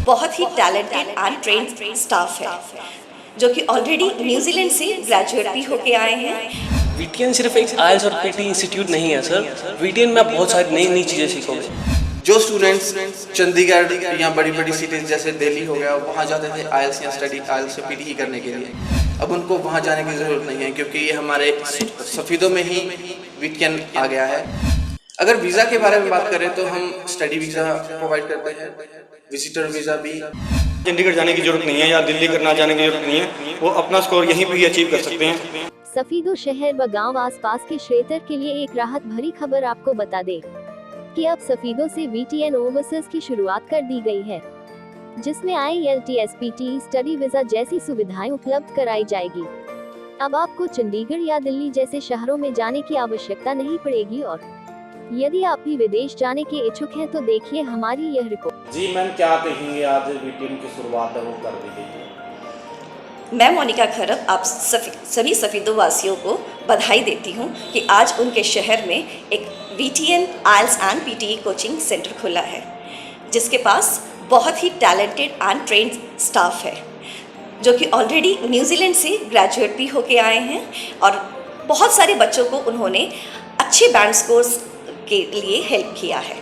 बहुत ही talented and trained staff है जो कि ऑलरेडी न्यूजीलैंड से ग्रेजुएट भी होके आए हैं। वीटीएन सिर्फ एक आइल्स और पीटी इंस्टीट्यूट नहीं है सर। वीटीएन में आप बहुत सारी नई नई चीज़ें सीखोगे। जो स्टूडेंट्स चंडीगढ़ या बड़ी बड़ी सिटीज जैसे दिल्ली हो गया वहाँ जाते थे आइल्स या स्टडी आइल्स या पीटी ही करने के लिए, अब उनको वहाँ जाने की ज़रूरत नहीं है क्योंकि ये हमारे सफ़ीदों में ही वीटीएन आ गया है। अगर वीज़ा के बारे में बात करें तो हम स्टडी वीज़ा प्रोवाइड करते हैं, विजिटर वीज़ा भी। चंडीगढ़ जाने की जरूरत नहीं है या दिल्ली करना जाने की जरूरत नहीं है, वो अपना स्कोर यहीं पे ही अचीव कर सकते हैं। सफीदों शहर व गांव आसपास के क्षेत्र के लिए एक राहत भरी खबर आपको बता दे कि अब सफीदों से वीटीएन ओवरसीज की शुरुआत कर दी गई है, जिसमें IELTS PT स्टडी वीजा जैसी सुविधाएं उपलब्ध कराई जाएगी। अब आपको चंडीगढ़ या दिल्ली जैसे शहरों में जाने की आवश्यकता नहीं पड़ेगी और यदि आप भी विदेश जाने के इच्छुक हैं तो देखिए हमारी यह रिपोर्ट। जी मैम, क्या कहेंगे, आज वीटीएन की शुरुआत है वो कर दी गई है। मैं मोनिका खरब आप सभी सफीदों वासियों को बधाई देती हूँ कि आज उनके शहर में एक वीटीएन आइल्स एंड पीटी कोचिंग सेंटर खुला है, जिसके पास बहुत ही टैलेंटेड एंड ट्रेन्ड स्टाफ है जो कि ऑलरेडी न्यूजीलैंड से ग्रेजुएट भी होके आए हैं और बहुत सारे बच्चों को उन्होंने अच्छे बैंड स्कोर्स के लिए हेल्प किया है।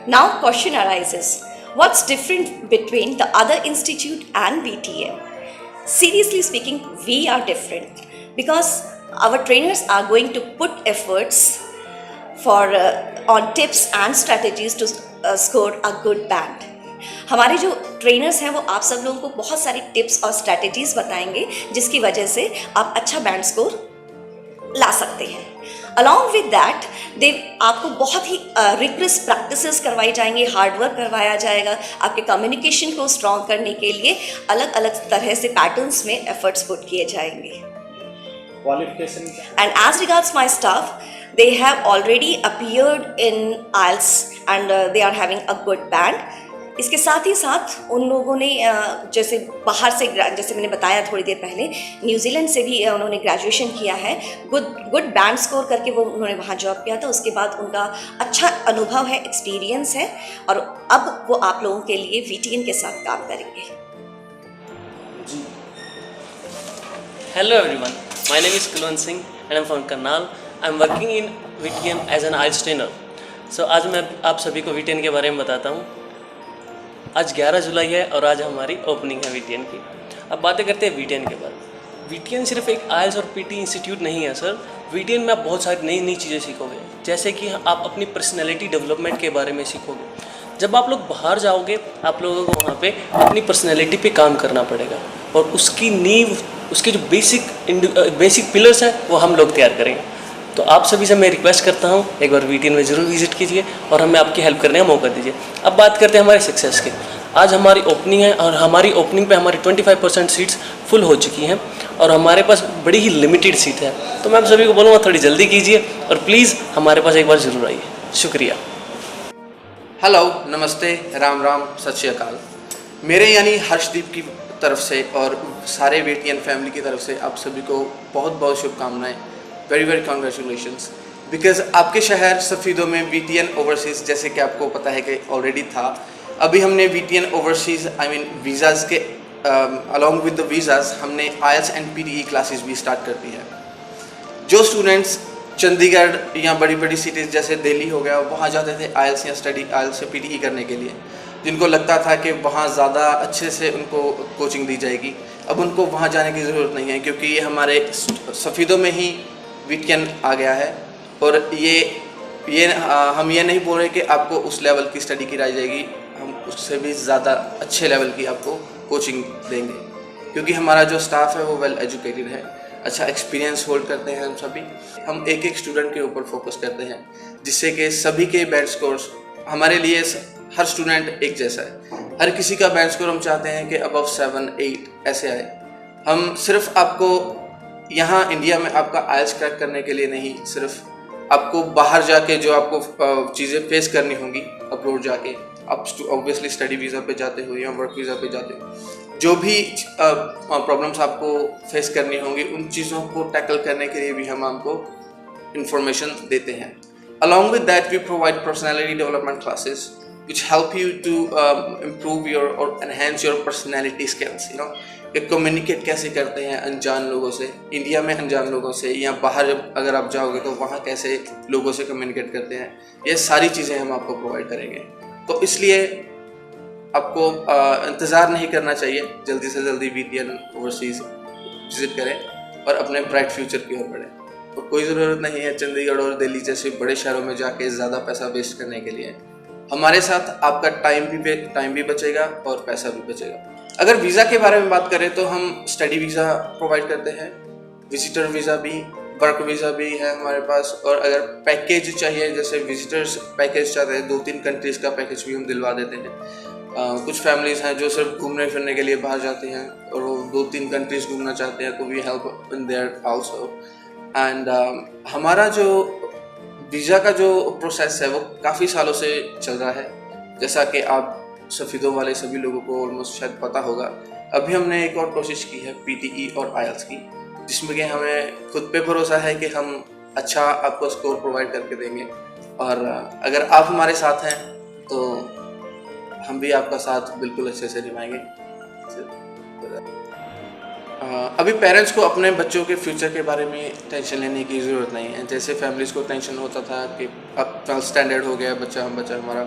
Now question arises, what's different between the other institute and VTM? Seriously speaking, we are different because our trainers are going to put efforts for on tips and strategies to score a good band. हमारे जो trainers हैं वो आप सब लोगों को बहुत सारी टिप्स और स्ट्रैटेजीज बताएंगे जिसकी वजह से आप अच्छा बैंड स्कोर ला सकते हैं। अलॉन्ग विद दैट आपको बहुत ही रिग्रेस प्रैक्टिसेस करवाई जाएंगी, हार्डवर्क करवाया जाएगा, आपके कम्युनिकेशन को स्ट्रॉन्ग करने के लिए अलग अलग तरह से पैटर्न्स में एफर्ट्स पुट किए जाएंगे। Qualification and as regards my staff, they have already appeared in IELTS and they are having a good band. इसके साथ ही साथ उन लोगों ने जैसे बाहर से, जैसे मैंने बताया थोड़ी देर पहले, न्यूजीलैंड से भी उन्होंने ग्रेजुएशन किया है, गुड बैंड स्कोर करके वो उन्होंने वहाँ जॉब किया था। उसके बाद उनका अच्छा अनुभव है, एक्सपीरियंस है और अब वो आप लोगों के लिए वीटीएन के साथ काम करेंगे। जी। Hello everyone, my name is Kulwant Singh and I'm from Karnal. I'm working in VTM as an IELTS trainer. So आज मैं आप सभी को VTN के बारे में बताता हूँ। आज 11 जुलाई है और आज हमारी ओपनिंग है VTN की। अब बातें करते हैं VTN के बाद। VTN सिर्फ एक आइल्स और पीटी इंस्टीट्यूट नहीं है सर। VTN में आप बहुत सारी नई नई चीज़ें सीखोगे, जैसे कि आप अपनी पर्सनैलिटी डेवलपमेंट के बारे में सीखोगे। जब आप लोग बाहर जाओगे आप लोगों को वहाँ पे अपनी पर्सनैलिटी पे काम करना पड़ेगा और उसकी नींव, उसके जो बेसिक पिलर्स हैं वो हम लोग तैयार करेंगे। तो आप सभी से मैं रिक्वेस्ट करता हूँ एक बार VTN में ज़रूर विजिट कीजिए और हमें आपकी हेल्प करने का मौका दीजिए। अब बात करते हैं हमारे सक्सेस की। आज हमारी ओपनिंग है और हमारी ओपनिंग पे हमारी 25% सीट्स फुल हो चुकी हैं और हमारे पास बड़ी ही लिमिटेड सीट है। तो मैं आप सभी को बोलूँगा थोड़ी जल्दी कीजिए और प्लीज़ हमारे पास एक बार ज़रूर आइए। शुक्रिया। हेलो, नमस्ते, राम राम, सत श्री अकाल। मेरे यानी हर्षदीप की तरफ से और सारे वीटीएन फैमिली की तरफ से आप सभी को बहुत बहुत शुभकामनाएं। वेरी वेरी कॉन्ग्रेचुलेशंस, बिकॉज आपके शहर सफ़ीदों में वीटीएन ओवरसीज़, जैसे कि आपको पता है कि ऑलरेडी था, अभी हमने वीटीएन ओवरसीज़ वीज़ाज़ के अलॉन्ग विद द वीज़ाज़ हमने आइल्स एंड पीटी क्लासेस भी स्टार्ट कर दी है। जो स्टूडेंट्स चंडीगढ़ या बड़ी बड़ी सिटीज़ जैसे दिल्ली हो गया वहाँ जाते थे आइल्स या स्टडी आइल्स या पीटी करने के लिए, जिनको लगता था कि वहाँ ज़्यादा अच्छे से उनको कोचिंग दी जाएगी, अब उनको वहाँ जाने की ज़रूरत नहीं है क्योंकि ये हमारे सफ़ीदों में ही वीटीएन आ गया है। और हम ये नहीं बोल रहे कि आपको उस लेवल की स्टडी कराई जाएगी, हम उससे भी ज़्यादा अच्छे लेवल की आपको कोचिंग देंगे क्योंकि हमारा जो स्टाफ है वो वेल एजुकेटेड है, अच्छा एक्सपीरियंस होल्ड करते हैं। हम एक एक स्टूडेंट के ऊपर फोकस करते हैं जिससे कि सभी के बैंड स्कोर्स, हमारे लिए हर स्टूडेंट एक जैसा है, हर किसी का बैंड स्कोर हम चाहते हैं कि अबव 7, 8 ऐसे आए। हम सिर्फ आपको यहाँ इंडिया में आपका आइल्स क्रैक करने के लिए नहीं, सिर्फ आपको बाहर जाके जो आपको चीज़ें फेस करनी होंगी, अब्रोड जाके आप ऑब्वियसली स्टडी वीज़ा पे जाते हो या वर्क वीज़ा पे जाते हो, जो भी प्रॉब्लम्स आपको फेस करनी होंगी उन चीज़ों को टैकल करने के लिए भी हम आपको इंफॉर्मेशन देते हैं। Along with that, we provide personality development classes, which help you to improve your or enhance your personality skills, you know, कि कम्युनिकेट कैसे करते हैं अनजान लोगों से, इंडिया में अनजान लोगों से, या बाहर जब अगर आप जाओगे तो वहाँ कैसे लोगों से कम्युनिकेट करते हैं, ये सारी चीज़ें हम आपको प्रोवाइड करेंगे। तो इसलिए आपको इंतज़ार नहीं करना चाहिए, जल्दी से जल्दी VTN ओवरसीज़ विज़िट करें और अपने ब्राइट फ्यूचर की ओर बढ़ें। तो कोई ज़रूरत नहीं है चंडीगढ़ और दिल्ली जैसे बड़े शहरों में जाके ज़्यादा पैसा वेस्ट करने के लिए। हमारे साथ आपका टाइम भी बचेगा और पैसा भी बचेगा। अगर वीज़ा के बारे में बात करें तो हम स्टडी वीज़ा प्रोवाइड करते हैं, विजिटर वीज़ा भी, वर्क वीज़ा भी है हमारे पास, और अगर पैकेज चाहिए जैसे विजिटर्स पैकेज चाहते हैं 2-3 कंट्रीज़ का पैकेज भी हम दिलवा देते हैं। कुछ फैमिलीज़ हैं जो सिर्फ घूमने फिरने के लिए बाहर जाती हैं और वो 2-3 कंट्रीज़ घूमना चाहते हैं, तो we help in there also. And हमारा जो वीज़ा का जो प्रोसेस है वो काफ़ी सालों से चल रहा है, जैसा कि आप सफ़ीदों वाले सभी लोगों को ऑलमोस्ट शायद पता होगा। अभी हमने एक और कोशिश की है PTE और IELTS की, जिसमें कि हमें खुद पे भरोसा है कि हम अच्छा आपको स्कोर प्रोवाइड करके देंगे, और अगर आप हमारे साथ हैं तो हम भी आपका साथ बिल्कुल अच्छे से निभाएंगे। अभी पेरेंट्स को अपने बच्चों के फ्यूचर के बारे में टेंशन लेने की ज़रूरत नहीं है। जैसे फैमिलीज़ को टेंशन होता था कि अब 12th स्टैंडर्ड हो गया बच्चा हमारा,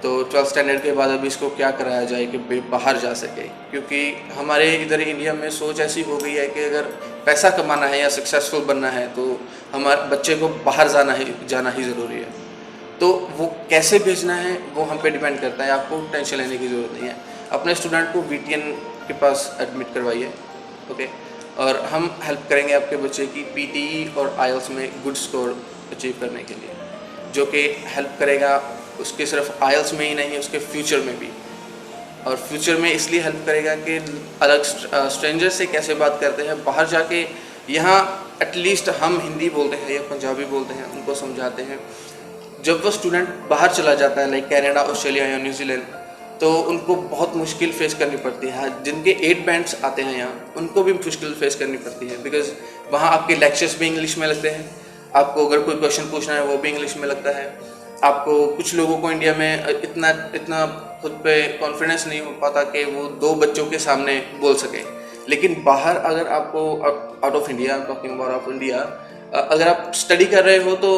तो 12th स्टैंडर्ड के बाद अभी इसको क्या कराया जाए कि बाहर जा सके, क्योंकि हमारे इधर इंडिया में सोच ऐसी हो गई है कि अगर पैसा कमाना है या सक्सेसफुल बनना है तो हमारे बच्चे को बाहर जाना ही ज़रूरी है। तो वो कैसे भेजना है वो हम पे डिपेंड करता है, आपको टेंशन लेने की ज़रूरत नहीं है। अपने स्टूडेंट को VTN के पास एडमिट करवाइए, ओके, और हम हेल्प करेंगे आपके बच्चे की PTE और IELTS में गुड स्कोर अचीव करने के लिए, जो कि हेल्प करेगा उसके सिर्फ IELTS में ही नहीं, उसके फ्यूचर में भी। और फ्यूचर में इसलिए हेल्प करेगा कि अलग स्ट्रेंजर से कैसे बात करते हैं बाहर जाके, यहाँ एटलीस्ट हम हिंदी बोलते हैं या पंजाबी बोलते हैं, उनको समझाते हैं। जब वो स्टूडेंट बाहर चला जाता है लाइक कनाडा, ऑस्ट्रेलिया या न्यूजीलैंड, तो उनको बहुत मुश्किल फेस करनी पड़ती है। जिनके 8 बैंड्स आते हैं यहाँ, उनको भी मुश्किल फेस करनी पड़ती है, बिकॉज वहाँ आपके लेक्चर्स भी इंग्लिश में लगते हैं, आपको अगर कोई क्वेश्चन पूछना है वो भी इंग्लिश में लगता है। आपको कुछ लोगों को इंडिया में इतना खुद पे कॉन्फिडेंस नहीं हो पाता कि वो 2 बच्चों के सामने बोल सके, लेकिन बाहर अगर आपको out of India, talking about of India, अगर आप स्टडी कर रहे हो तो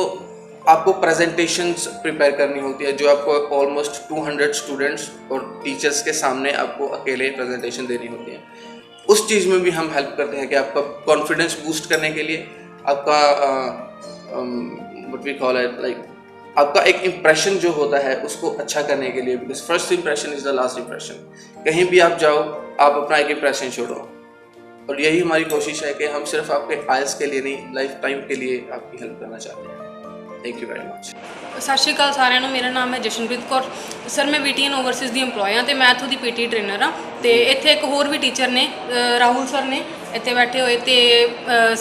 आपको प्रेजेंटेशंस प्रिपेयर करनी होती है, जो आपको ऑलमोस्ट 200 स्टूडेंट्स और टीचर्स के सामने आपको अकेले प्रेजेंटेशन देनी होती है। उस चीज़ में भी हम हेल्प करते हैं कि आपका कॉन्फिडेंस बूस्ट करने के लिए, आपका what we call it like आपका एक इम्प्रेशन जो होता है उसको अच्छा करने के लिए, because first impression is the last impression. कहीं भी आप जाओ, आप अपना एक इम्प्रेशन छोड़ो, और यही हमारी कोशिश है कि हम सिर्फ आपके IELTS के लिए नहीं, लाइफ टाइम के लिए आपकी हेल्प करना चाहते हैं। Thank you very much. सत श्री अकाल साਰਿਆਂ ਨੂੰ। ਮੇਰਾ ਨਾਮ ਹੈ ਜਸ਼ਨਪ੍ਰੀਤ ਕੌਰ ਸਰ। ਮੈਂ VTN ਓਵਰਸੀਜ਼ ਦੀ EMPLOYE ਹਾਂ ਤੇ ਮੈਂ ਇੱਥੋਂ ਦੀ PT ਟ੍ਰੇਨਰ ਹਾਂ। ਤੇ ਇੱਥੇ ਇੱਕ ਹੋਰ ਵੀ ਟੀਚਰ ਨੇ, ਰਾਹੁਲ ਸਰ ਨੇ ਇੱਥੇ ਬੈਠੇ ਹੋਏ। ਤੇ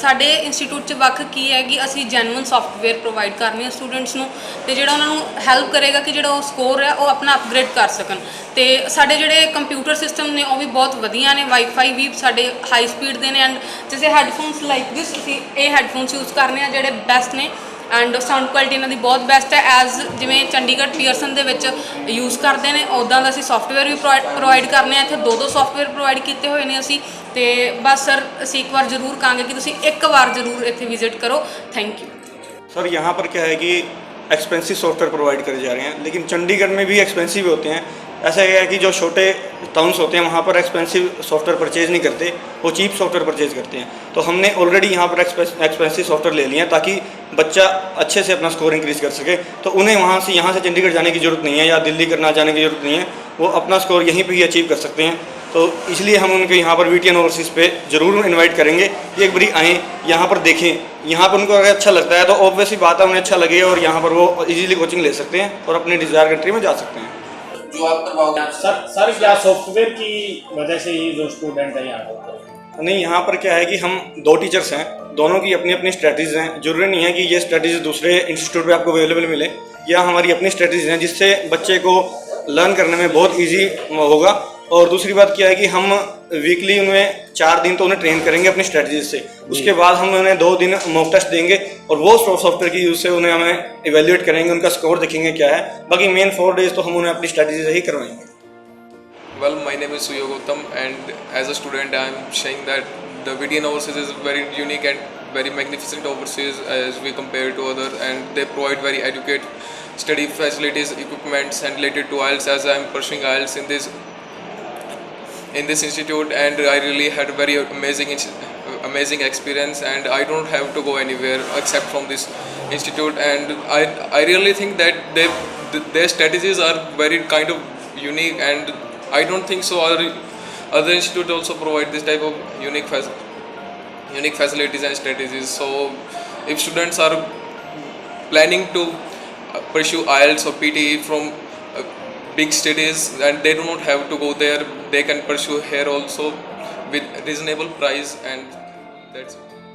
ਸਾਡੇ ਇੰਸਟੀਟਿਊਟ 'ਚ ਵੱਖ ਕੀ ਹੈ ਕਿ ਅਸੀਂ ਜੈਨੂਅਨ ਸੌਫਟਵੇਅਰ ਪ੍ਰੋਵਾਈਡ ਕਰਨੇ ਆ ਸਟੂਡੈਂਟਸ ਨੂੰ, ਤੇ ਜਿਹੜਾ ਉਹਨਾਂ ਨੂੰ ਹੈਲਪ ਕਰੇਗਾ ਕਿ ਜਿਹੜਾ ਉਹ ਸਕੋਰ ਹੈ ਉਹ ਆਪਣਾ ਅਪਗ੍ਰੇਡ ਕਰ ਸਕਣ। ਤੇ ਸਾਡੇ ਜਿਹੜੇ ਕੰਪਿਊਟਰ ਸਿਸਟਮ ਨੇ ਉਹ ਵੀ ਬਹੁਤ ਵਧੀਆ ਨੇ, ਵਾਈਫਾਈ ਵੀ ਸਾਡੇ ਹਾਈ ਸਪੀਡ ਦੇ ਨੇ। ਐਂਡ ਜਿਵੇਂ ਹੈਡਫੋਨਸ ਲਾਈਕ ਦਿਸ, ਅਸੀਂ ਇਹ ਹੈਡਫੋਨਸ ਯੂਜ਼ ਕਰਨੇ ਆ ਜਿਹੜੇ ਬੈਸਟ ਨੇ, ਐਂਡ ਸਾਊਂਡ ਕੁਆਲਿਟੀ ਇਹਨਾਂ ਦੀ ਬਹੁਤ ਬੈਸਟ ਹੈ। ਐਜ਼ ਜਿਵੇਂ ਚੰਡੀਗੜ੍ਹ ਪੀਅਰਸਨ ਦੇ ਵਿੱਚ ਯੂਜ਼ ਕਰਦੇ ਨੇ ਉੱਦਾਂ ਦਾ ਅਸੀਂ ਸੌਫਟਵੇਅਰ ਵੀ ਪ੍ਰੋਵਾਈਡ ਕਰਨੇ ਆ। ਇੱਥੇ 2 ਸੌਫਟਵੇਅਰ ਪ੍ਰੋਵਾਈਡ ਕੀਤੇ ਹੋਏ ਨੇ ਅਸੀਂ। ਤੇ ਬਸ ਸਰ ਅਸੀਂ ਇੱਕ ਵਾਰ ਜ਼ਰੂਰ ਕਹਾਂਗੇ ਕਿ ਤੁਸੀਂ ਇੱਕ ਵਾਰ ਜ਼ਰੂਰ ਇੱਥੇ ਵਿਜ਼ਿਟ ਕਰੋ। Thank you sir. यहाँ पर क्या है कि एक्सपेंसिव सॉफ्टवेयर प्रोवाइड करे जा रहे हैं, लेकिन चंडीगढ़ में भी एक्सपेंसिव होते हैं। ऐसा है कि जो छोटे टाउन्स होते हैं वहाँ पर एक्सपेंसिव सॉफ्टवेयर परचेज़ नहीं करते, वो चीप सॉफ्टवेयर परचेज़ करते हैं। तो हमने ऑलरेडी यहाँ पर एक्सपेंसिव सॉफ्टवेयर ले लिए हैं ताकि बच्चा अच्छे से अपना स्कोर इंक्रीज़ कर सके। तो उन्हें यहाँ से चंडीगढ़ जाने की ज़रूरत नहीं है या दिल्ली करना जाने की ज़रूरत नहीं है, वो अपना स्कोर यहीं पर ही अचीव कर सकते हैं। तो इसलिए हम उनको यहाँ पर VTN ओवरसीज़ पे ज़रूर इनवाइट करेंगे कि एक बारी आएँ, यहाँ पर देखें। यहाँ पर उनको अगर अच्छा लगता है तो ऑब्वियसली बात है उन्हें अच्छा लगेगा और यहाँ पर वो इजीली कोचिंग ले सकते हैं और अपनी डिज़ायर कंट्री में जा सकते हैं। जो आप करवाओगे सर क्या सॉफ्टवेयर की वजह से ही जो स्टूडेंट है यहाँ पर? नहीं, यहाँ पर क्या है कि हम 2 टीचर्स हैं, दोनों की अपनी अपनी स्ट्रेटजीज हैं। जरूरी नहीं है कि ये स्ट्रेटजीज दूसरे इंस्टीट्यूट पे आपको अवेलेबल मिले, या हमारी अपनी स्ट्रेटजीज हैं जिससे बच्चे को लर्न करने में बहुत ईजी होगा। और दूसरी बात क्या है कि हम वीकली उनमें 4 दिन तो उन्हें ट्रेन करेंगे अपनी स्ट्रेटजीज से, उसके बाद हम उन्हें 2 दिन मॉक टेस्ट देंगे और वो सॉफ्टवेयर की यूज से उन्हें हमें इवेल्युएट करेंगे, उनका स्कोर देखेंगे क्या है। बाकी मेन 4 डेज तो हम उन्हें अपनी स्ट्रेटजी से ही करवाएंगे। Well, my name is Suyo Gautam, and as a student, I am saying that the VTN Overseas is very unique and very magnificent overseas as we compare to other, and they provide very adequate study facilities, equipments, and related to IELTS. As I am pursuing IELTS in this institute, and I really had a very amazing experience, and I don't have to go anywhere except from this institute, and I really think that their strategies are very kind of unique, and I don't think so other institutes also provide this type of unique facilities and strategies. So if students are planning to pursue IELTS or PTE from big cities and they do not have to go there, they can pursue here also with reasonable price, and that's it.